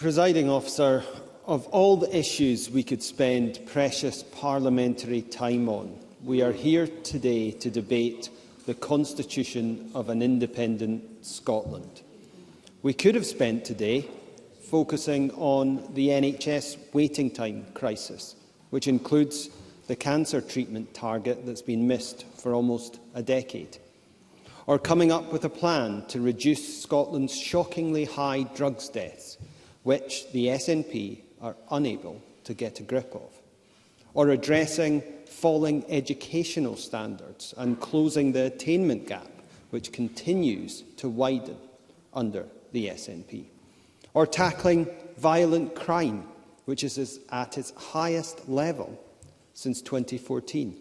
Presiding Officer, of all the issues we could spend precious parliamentary time on, we are here today to debate the constitution of an independent Scotland. We could have spent today focusing on the NHS waiting time crisis, which includes the cancer treatment target that's been missed for almost a decade, or coming up with a plan to reduce Scotland's shockingly high drugs deaths, which the SNP are unable to get a grip of, or addressing falling educational standards and closing the attainment gap, which continues to widen under the SNP, or tackling violent crime, which is at its highest level since 2014,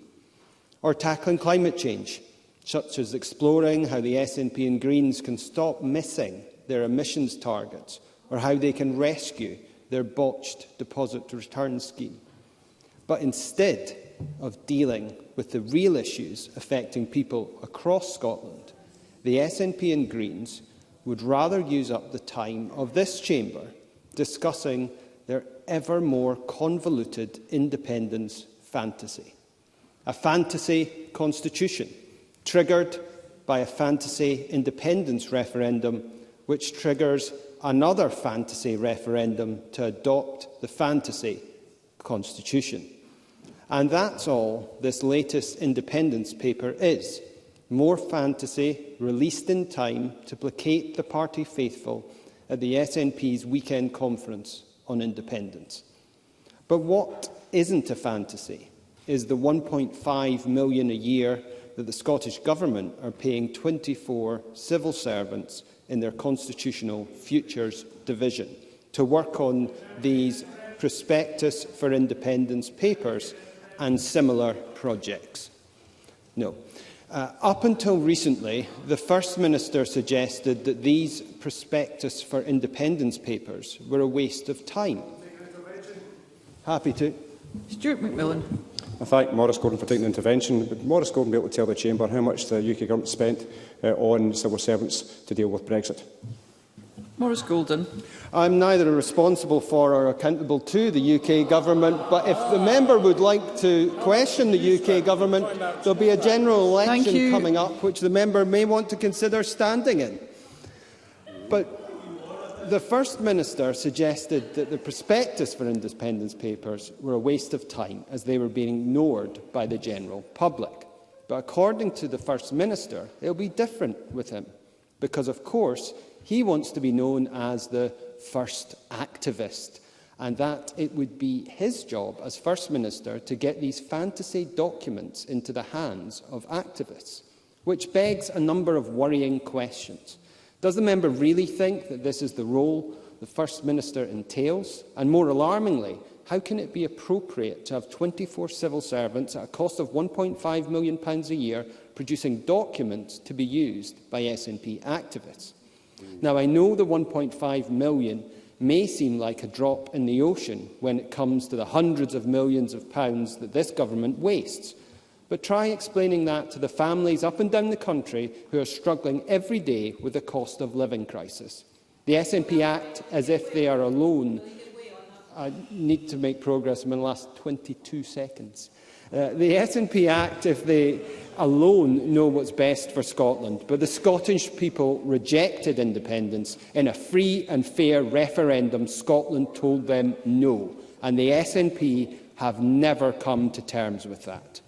or tackling climate change, such as exploring how the SNP and Greens can stop missing their emissions targets, or how they can rescue their botched deposit return scheme. But instead of dealing with the real issues affecting people across Scotland, the SNP and Greens would rather use up the time of this chamber discussing their ever more convoluted independence fantasy. A fantasy constitution triggered by a fantasy independence referendum, which triggers another fantasy referendum to adopt the fantasy constitution. And that's all this latest independence paper is. More fantasy released in time to placate the party faithful at the SNP's weekend conference on independence. But what isn't a fantasy is the 1.5 million a year that the Scottish Government are paying 24 civil servants in their Constitutional Futures Division to work on these prospectus for independence papers and similar projects. No. Up until recently, the First Minister suggested that these prospectus for independence papers were a waste of time. Happy to. Stuart McMillan. I thank Maurice Golden for taking the intervention. Would Maurice Golden be able to tell the Chamber how much the UK Government spent on civil servants to deal with Brexit? Maurice Golden. I'm neither responsible for or accountable to the UK Government, but if the member would like to question the UK Government, there will be a general election coming up which the member may want to consider standing in. But the First Minister suggested that the prospectus for independence papers were a waste of time as they were being ignored by the general public. But according to the First Minister, it will be different with him, because of course he wants to be known as the first activist, and that it would be his job as First Minister to get these fantasy documents into the hands of activists, which begs a number of worrying questions. Does the member really think that this is the role the First Minister entails? And more alarmingly, how can it be appropriate to have 24 civil servants at a cost of £1.5 million a year producing documents to be used by SNP activists? Now, I know the 1.5 million may seem like a drop in the ocean when it comes to the hundreds of millions of pounds that this government wastes. But try explaining that to the families up and down the country who are struggling every day with the cost of living crisis. The SNP act as if they are alone. I need to make progress in the last 22 seconds. The SNP act if they alone know what's best for Scotland, but the Scottish people rejected independence in a free and fair referendum. Scotland told them no, and the SNP have never come to terms with that.